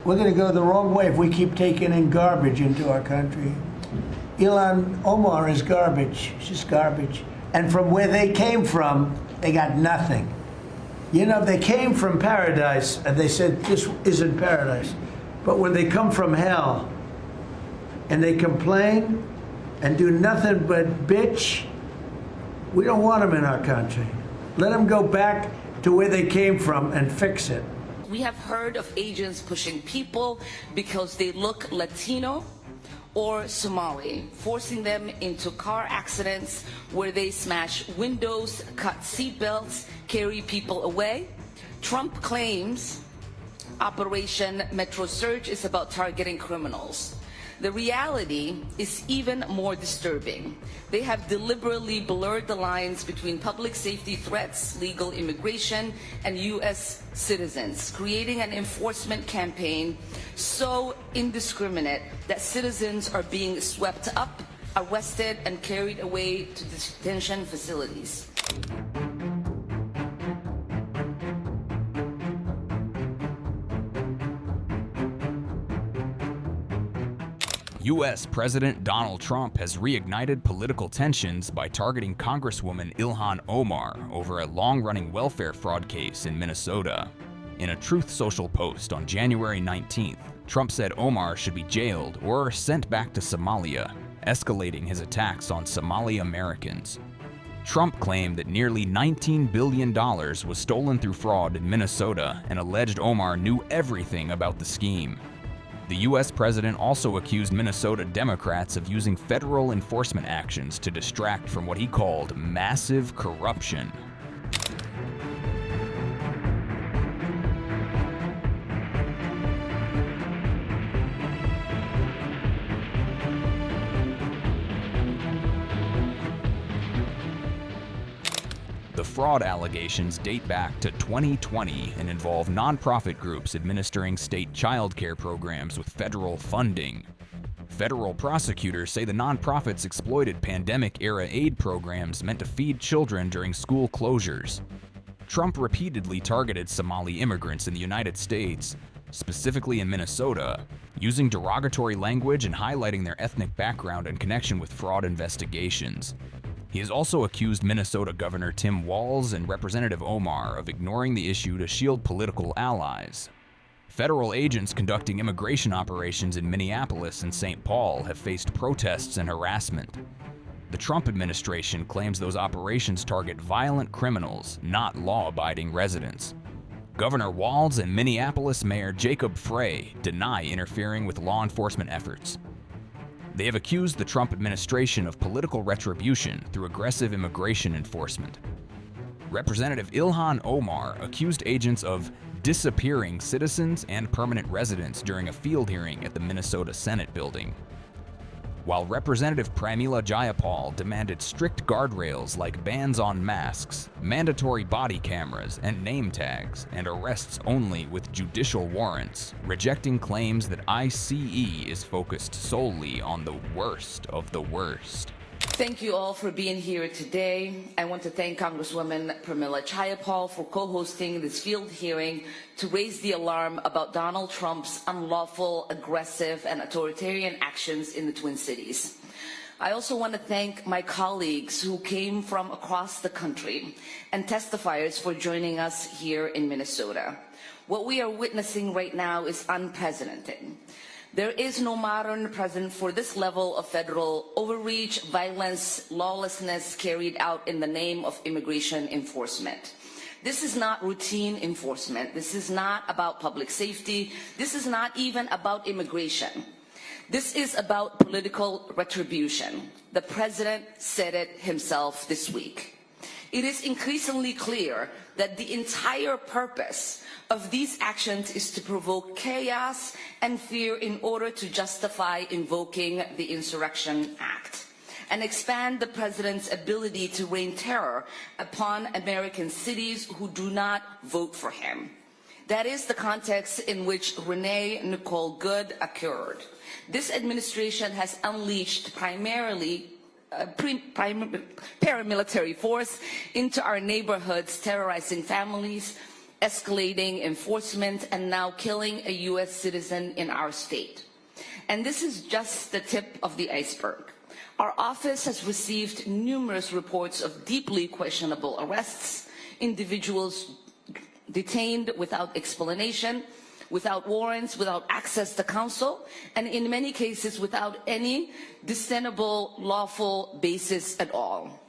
We're going to go the wrong way if we keep taking in garbage into our country. Ilhan Omar is garbage. She's garbage. And from where they came from, they got nothing. You know, they came from paradise, and they said, this isn't paradise. But when they come from hell, and they complain and do nothing but bitch, we don't want them in our country. Let them go back to where they came from and fix it. We have heard of agents pushing people because they look Latino or Somali, forcing them into car accidents where they smash windows, cut seatbelts, carry people away. Trump claims Operation Metro Surge is about targeting criminals. The reality is even more disturbing. They have deliberately blurred the lines between public safety threats, legal immigration, and U.S. citizens, creating an enforcement campaign so indiscriminate that citizens are being swept up, arrested, and carried away to detention facilities. U.S. President Donald Trump has reignited political tensions by targeting Congresswoman Ilhan Omar over a long-running welfare fraud case in Minnesota. In a Truth Social post on January 19th, Trump said Omar should be jailed or sent back to Somalia, escalating his attacks on Somali Americans. Trump claimed that nearly $19 billion was stolen through fraud in Minnesota and alleged Omar knew everything about the scheme. The U.S. president also accused Minnesota Democrats of using federal enforcement actions to distract from what he called massive corruption. The fraud allegations date back to 2020 and involve nonprofit groups administering state childcare programs with federal funding. Federal prosecutors say the nonprofits exploited pandemic-era aid programs meant to feed children during school closures. Trump repeatedly targeted Somali immigrants in the United States, specifically in Minnesota, using derogatory language and highlighting their ethnic background in connection with fraud investigations. He has also accused Minnesota Governor Tim Walz and Representative Omar of ignoring the issue to shield political allies. Federal agents conducting immigration operations in Minneapolis and St. Paul have faced protests and harassment. The Trump administration claims those operations target violent criminals, not law-abiding residents. Governor Walz and Minneapolis Mayor Jacob Frey deny interfering with law enforcement efforts. They have accused the Trump administration of political retribution through aggressive immigration enforcement. Representative Ilhan Omar accused agents of disappearing citizens and permanent residents during a field hearing at the Minnesota Senate building. While Representative Pramila Jayapal demanded strict guardrails like bans on masks, mandatory body cameras and name tags, and arrests only with judicial warrants, rejecting claims that ICE is focused solely on the worst of the worst. Thank you all for being here today. I want to thank Congresswoman Pramila Jayapal for co-hosting this field hearing to raise the alarm about Donald Trump's unlawful, aggressive, and authoritarian actions in the Twin Cities. I also want to thank my colleagues who came from across the country and testifiers for joining us here in Minnesota. What we are witnessing right now is unprecedented. There is no modern precedent for this level of federal overreach, violence, lawlessness carried out in the name of immigration enforcement. This is not routine enforcement. This is not about public safety. This is not even about immigration. This is about political retribution. The president said it himself this week. It is increasingly clear that the entire purpose of these actions is to provoke chaos and fear in order to justify invoking the Insurrection Act and expand the president's ability to rain terror upon American cities who do not vote for him. That is the context in which Renee Nicole Good occurred. This administration has unleashed primarily paramilitary force into our neighborhoods, terrorizing families, escalating enforcement, and now killing a U.S. citizen in our state. And this is just the tip of the iceberg. Our office has received numerous reports of deeply questionable arrests, individuals detained without explanation, without warrants, without access to counsel, and in many cases without any discernible lawful basis at all.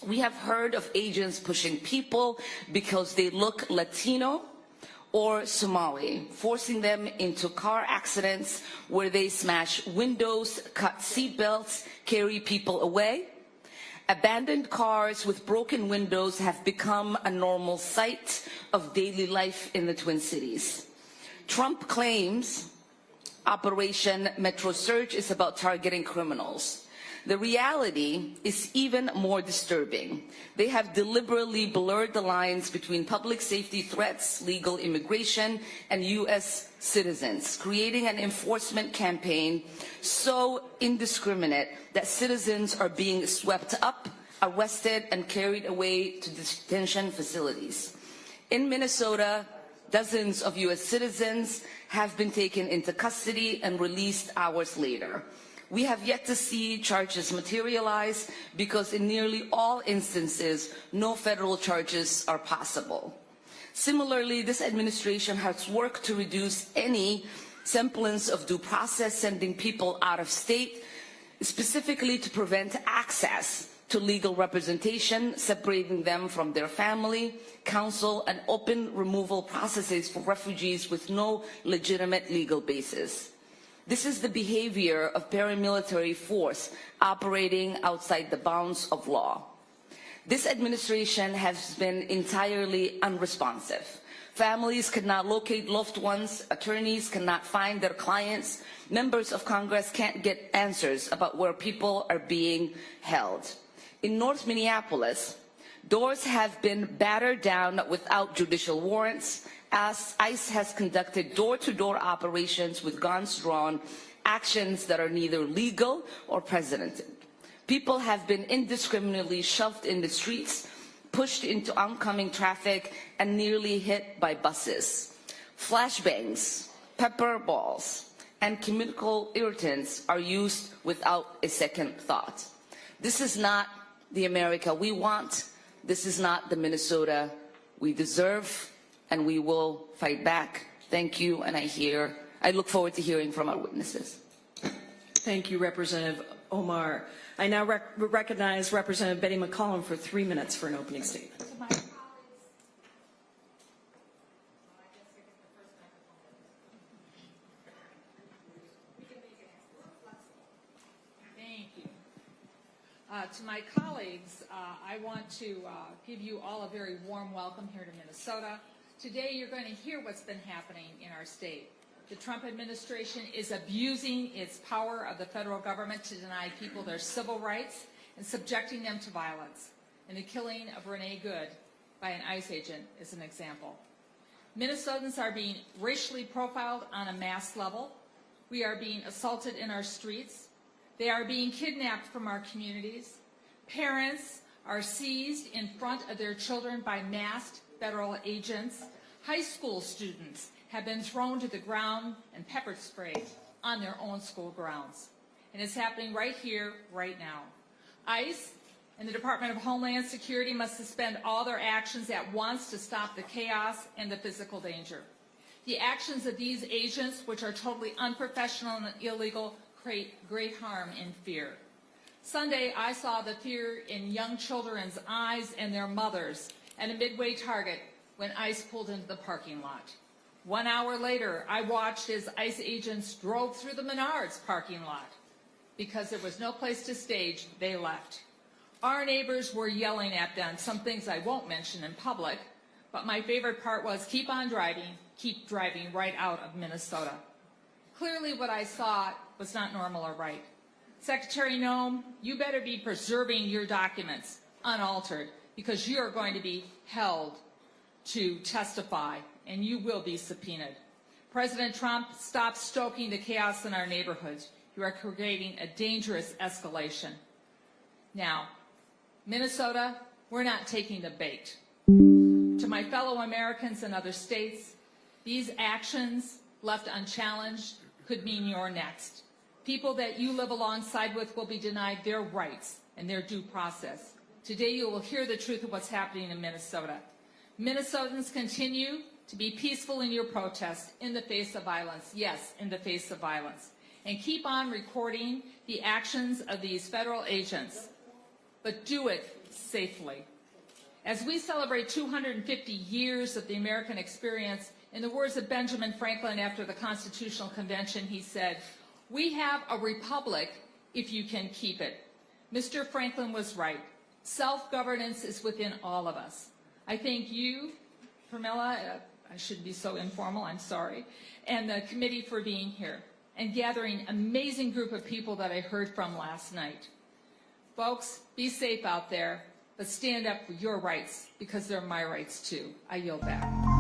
We have heard of agents pushing people because they look Latino or Somali, forcing them into car accidents where they smash windows, cut seatbelts, carry people away. Abandoned cars with broken windows have become a normal sight of daily life in the Twin Cities. Trump claims Operation Metro Surge is about targeting criminals. The reality is even more disturbing. They have deliberately blurred the lines between public safety threats, legal immigration, and U.S. citizens, creating an enforcement campaign so indiscriminate that citizens are being swept up, arrested, and carried away to detention facilities. In Minnesota, dozens of U.S. citizens have been taken into custody and released hours later. We have yet to see charges materialize because in nearly all instances, no federal charges are possible. Similarly, this administration has worked to reduce any semblance of due process, sending people out of state, specifically to prevent access to legal representation, separating them from their family, counsel, and open removal processes for refugees with no legitimate legal basis. This is the behavior of paramilitary force operating outside the bounds of law. This administration has been entirely unresponsive. Families cannot locate loved ones, attorneys cannot find their clients, members of Congress can't get answers about where people are being held. In North Minneapolis, doors have been battered down without judicial warrants, as ICE has conducted door-to-door operations with guns drawn, actions that are neither legal or precedented. People have been indiscriminately shoved in the streets, pushed into oncoming traffic, and nearly hit by buses. Flashbangs, pepper balls, and chemical irritants are used without a second thought. This is not the America we want. This is not the Minnesota we deserve, and we will fight back. Thank you, and I look forward to hearing from our witnesses. Thank you, Representative Omar. I now recognize Representative Betty McCollum for 3 minutes for an opening statement. To my colleagues, I want to give you all a very warm welcome here to Minnesota. Today you're going to hear what's been happening in our state. The Trump administration is abusing its power of the federal government to deny people their civil rights and subjecting them to violence. And the killing of Renee Good by an ICE agent is an example. Minnesotans are being racially profiled on a mass level. We are being assaulted in our streets. They are being kidnapped from our communities. Parents are seized in front of their children by masked federal agents. High school students have been thrown to the ground and pepper sprayed on their own school grounds. And it's happening right here, right now. ICE and the Department of Homeland Security must suspend all their actions at once to stop the chaos and the physical danger. The actions of these agents, which are totally unprofessional and illegal, create great harm and fear. Sunday, I saw the fear in young children's eyes and their mothers at a Midway Target when ICE pulled into the parking lot. 1 hour later, I watched as ICE agents drove through the Menards parking lot. Because there was no place to stage, they left. Our neighbors were yelling at them, some things I won't mention in public, but my favorite part was keep driving right out of Minnesota. Clearly what I saw was not normal or right. Secretary Noem, you better be preserving your documents unaltered because you are going to be held to testify and you will be subpoenaed. President Trump, stop stoking the chaos in our neighborhoods. You are creating a dangerous escalation. Now, Minnesota, we're not taking the bait. To my fellow Americans in other states, these actions left unchallenged could mean you're next. People that you live alongside with will be denied their rights and their due process. Today you will hear the truth of what's happening in Minnesota. Minnesotans continue to be peaceful in your protest in the face of violence. Yes, in the face of violence. And keep on recording the actions of these federal agents, but do it safely. As we celebrate 250 years of the American experience, in the words of Benjamin Franklin after the Constitutional Convention, he said, "We have a republic if you can keep it." Mr. Franklin was right. Self-governance is within all of us. I thank you, Pramila, I shouldn't be so informal, I'm sorry, and the committee for being here and gathering an amazing group of people that I heard from last night. Folks, be safe out there, but stand up for your rights because they're my rights too. I yield back.